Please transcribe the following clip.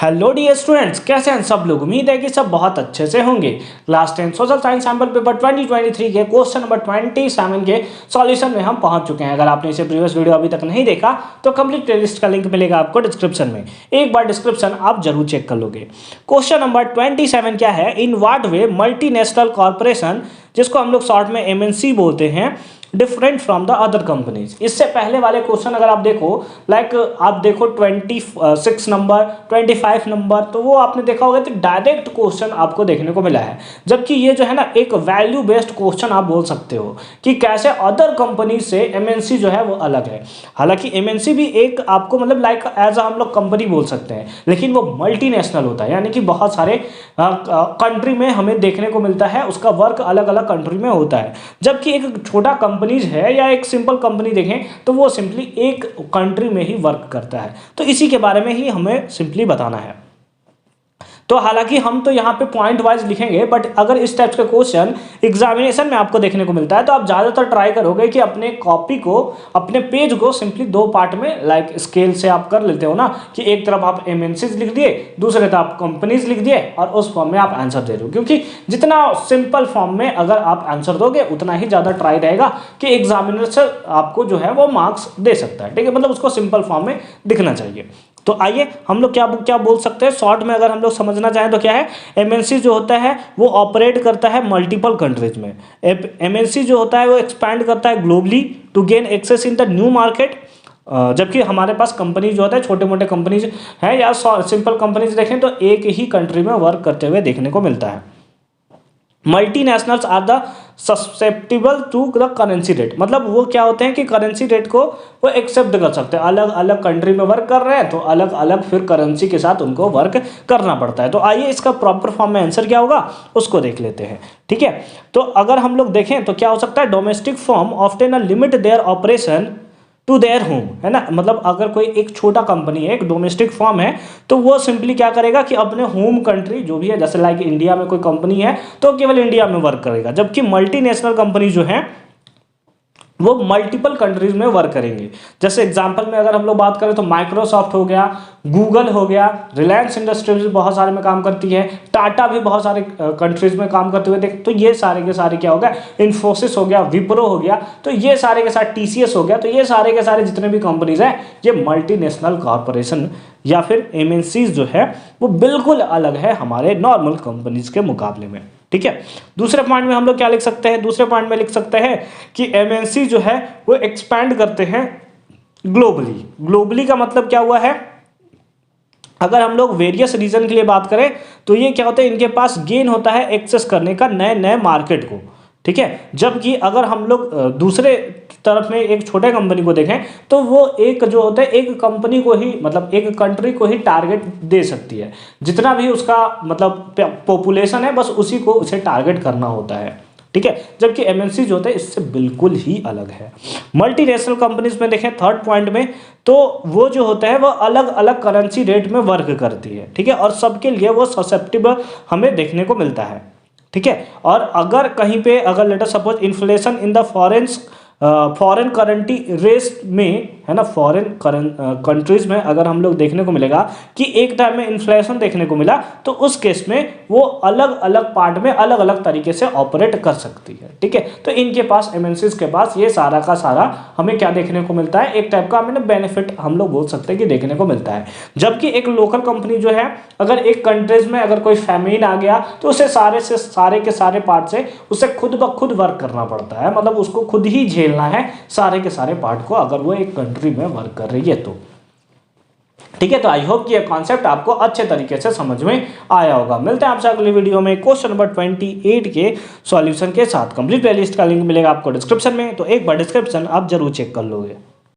Hello dear students, कैसे हैं सब लोग। उम्मीद है कि सब बहुत अच्छे से होंगे। Class 10 social science sample paper 2023 के क्वेश्चन नंबर 27 के सॉल्यूशन में हम पहुंच चुके हैं। अगर आपने इसे प्रीवियस वीडियो अभी तक नहीं देखा तो कंप्लीट प्लेलिस्ट का लिंक मिलेगा आपको डिस्क्रिप्शन में। एक बार डिस्क्रिप्शन आप जरूर चेक कर लोगे। क्वेश्चन नंबर 27 क्या है, in what way multinational corporation, जिसको हम लोग शॉर्ट में एमएनसी बोलते हैं, different from the other companies. इससे पहले वाले क्वेश्चन अगर आप देखो, आप देखो 26 नंबर 25 नंबर, तो वो आपने देखा होगा तो डायरेक्ट क्वेश्चन आपको देखने को मिला है। जबकि ये जो है ना एक वैल्यू बेस्ड क्वेश्चन आप बोल सकते हो कि कैसे अदर कंपनी से एमएनसी जो है वो अलग है। हालांकि एमएनसी भी एक आपको मतलब एज हम लोग कंपनी बोल सकते हैं, लेकिन वो मल्टीनेशनल होता है, यानी कि बहुत सारे कंट्री में हमें देखने को मिलता है, उसका वर्क अलग अलग कंट्री में होता है। जबकि एक छोटा कंपनीज है या एक सिंपल कंपनी देखें तो वो सिंपली एक कंट्री में ही वर्क करता है। तो इसी के बारे में ही हमें सिंपली बताना है। तो हालांकि हम तो यहाँ पे पॉइंट वाइज लिखेंगे, बट अगर इस टाइप का क्वेश्चन एग्जामिनेशन में आपको देखने को मिलता है तो आप ज़्यादातर ट्राई करोगे कि अपने कॉपी को, अपने पेज को सिंपली दो पार्ट में स्केल से आप कर लेते हो ना, कि एक तरफ आप एमएनसीज लिख दिए, दूसरे तरफ आप कंपनीज लिख दिए और उस फॉर्म में आप आंसर दे रहे हो। क्योंकि जितना सिंपल फॉर्म में अगर आप आंसर दोगे उतना ही ज़्यादा ट्राई रहेगा कि एग्जामिनर से आपको जो है वो मार्क्स दे सकता है। ठीक है, मतलब उसको सिंपल फॉर्म में दिखना चाहिए। तो आइए हम लोग क्या बोल सकते हैं शॉर्ट में, अगर हम लोग समझना चाहें तो क्या है, एमएनसी जो होता है वो ऑपरेट करता है मल्टीपल कंट्रीज में। एमएनसी जो होता है वो एक्सपैंड करता है globally to gain access in the new market. जबकि हमारे पास कंपनी जो होता है, छोटे मोटे कंपनीज हैं या सिंपल कंपनीज देखें तो एक ही कंट्री में वर्क करते हुए देखने को मिलता है। Multinationals are the susceptible to the currency rate, मतलब वो क्या होते हैं कि करेंसी रेट को वो एक्सेप्ट कर सकते हैं। अलग अलग कंट्री में वर्क कर रहे हैं तो अलग अलग फिर करेंसी के साथ उनको वर्क करना पड़ता है। तो आइए इसका प्रॉपर फॉर्म में आंसर क्या होगा उसको देख लेते हैं। ठीक है, तो अगर हम लोग देखें तो क्या हो सकता है, domestic firm often a limit their operation to their home, है ना। मतलब अगर कोई एक छोटा कंपनी है, एक डोमेस्टिक फर्म है, तो वो सिंपली क्या करेगा कि अपने होम कंट्री जो भी है, जैसे इंडिया में कोई कंपनी है तो केवल इंडिया में वर्क करेगा। जबकि मल्टीनेशनल कंपनी जो है वो मल्टीपल कंट्रीज में वर्क करेंगे। जैसे एग्जांपल में अगर हम लोग बात करें तो माइक्रोसॉफ्ट हो गया, गूगल हो गया, रिलायंस इंडस्ट्रीज बहुत सारे में काम करती है, टाटा भी बहुत सारे कंट्रीज में काम करते हुए देख, तो ये सारे के सारे क्या हो गया, इन्फोसिस हो गया, विप्रो हो गया, तो ये सारे के सारे टीसीएस हो गया, तो ये सारे के सारे जितने भी कंपनीज हैं ये मल्टीनेशनल कॉर्पोरेशन या फिर एमएनसीज जो है वो बिल्कुल अलग है हमारे नॉर्मल कंपनीज के मुकाबले में। ठीक है, दूसरे पॉइंट में हम लोग क्या लिख सकते हैं, दूसरे पॉइंट में लिख सकते हैं कि एमएनसी जो है वो एक्सपैंड करते हैं ग्लोबली। ग्लोबली का मतलब क्या हुआ है, अगर हम लोग वेरियस रीजन के लिए बात करें तो ये क्या होता है, इनके पास गेन होता है एक्सेस करने का नए नए मार्केट को। ठीक है, जबकि अगर हम लोग दूसरे तरफ में एक छोटे कंपनी को देखें तो वो एक जो होता है एक कंपनी को ही, मतलब एक कंट्री को ही टारगेट दे सकती है। जितना भी उसका मतलब पॉपुलेशन है बस उसी को उसे टारगेट करना होता है। ठीक है, जबकि एमएनसी जो होता है इससे बिल्कुल ही अलग है। मल्टीनेशनल कंपनीज में देखें थर्ड पॉइंट में, तो वो जो होता है वो अलग अलग करेंसी रेट में वर्क करती है। ठीक है, और सबके लिए वो ससेप्टिबल हमें देखने को मिलता है। ठीक है, और अगर कहीं पे अगर let us suppose inflation in the foreign currency rate में, है ना, फॉरेन कंट्रीज में अगर हम लोग देखने को मिलेगा कि एक टाइम में इन्फ्लेशन देखने को मिला, तो उस केस में वो अलग अलग पार्ट में अलग अलग तरीके से ऑपरेट कर सकती है। ठीक है, तो इनके पास एमएनसीज के पास ये सारा का सारा हमें क्या देखने को मिलता है, एक टाइप का हमें बेनिफिट हम लोग बोल सकते हैं कि देखने को मिलता है। जबकि एक लोकल कंपनी जो है, अगर एक कंट्रीज में अगर कोई फैमिन आ गया तो उसे सारे के सारे पार्ट से उसे खुद ब खुद वर्क करना पड़ता है, मतलब उसको खुद ही झेलना है सारे के सारे पार्ट को, अगर वो एक कंट्री में वर्क कर रही है तो। ठीक है, तो आई होप कि ये कॉन्सेप्ट आपको अच्छे तरीके से समझ में आया होगा। मिलते हैं आपसे अगली वीडियो में क्वेश्चन नंबर 28 के सॉल्यूशन के साथ। कंप्लीट प्लेलिस्ट का लिंक मिलेगा आपको डिस्क्रिप्शन में, तो एक बार डिस्क्रिप्शन आप जरूर चेक कर लोगे।